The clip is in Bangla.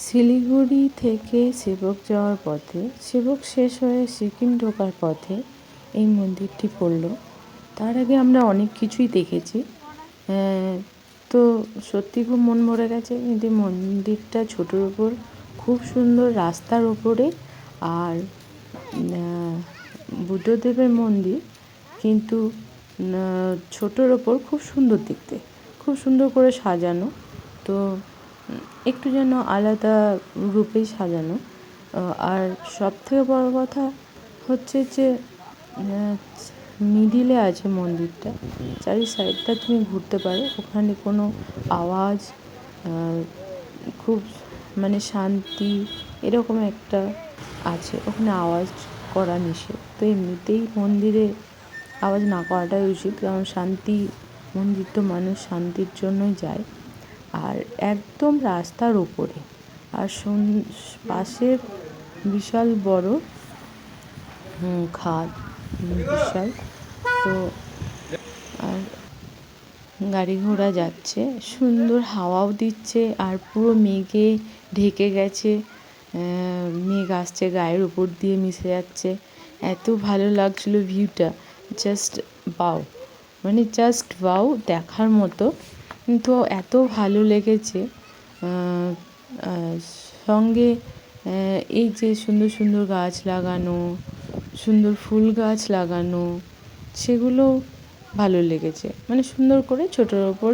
শিলিগুড়ি থেকে সেবক যাওয়ার পথে, সেবক শেষ হয়ে সিকিম ঢোকার পথে এই মন্দিরটি পড়ল। তার আগে আমরা অনেক কিছুই দেখেছি, তো সত্যি খুব মন ভরে গেছে। কিন্তু মন্দিরটা ছোটোর ওপর খুব সুন্দর, রাস্তার ওপরে। আর বুদ্ধদেবের মন্দির, কিন্তু ছোটোর ওপর খুব সুন্দর দেখতে, খুব সুন্দর করে সাজানো। তো একটু যেন আলাদা রূপেই সাজানো। আর সবথেকে বড় কথা হচ্ছে যে মিডিলে আছে মন্দিরটা, চারি সাইডটা তুমি ঘুরতে পারো। ওখানে কোনো আওয়াজ, খুব মানে শান্তি এরকম একটা আছে। ওখানে আওয়াজ করা নিষেধ। তো এমনিতেই মন্দিরে আওয়াজ না করাটাই উচিত, কারণ শান্তি, মন্দির তো মানুষ শান্তির জন্যই যায়। আর একদম রাস্তার ওপরে, আর পাশে বিশাল বড় খাদ, বিশাল। তো আর গাড়ি ঘোড়া যাচ্ছে, সুন্দর হাওয়াও দিচ্ছে, আর পুরো মেঘে ঢেকে গেছে। মেঘ আসছে, গায়ের উপর দিয়ে মিশে যাচ্ছে। এত ভালো লাগছিলো ভিউটা, জাস্ট ওয়াও, মানে জাস্ট ওয়াও, দেখার মতো। কিন্তু এত ভালো লেগেছে। সঙ্গে এই যে সুন্দর সুন্দর গাছ লাগানো, সুন্দর ফুল গাছ লাগানো, সেগুলো ভালো লেগেছে। মানে সুন্দর করে ছোটোর ওপর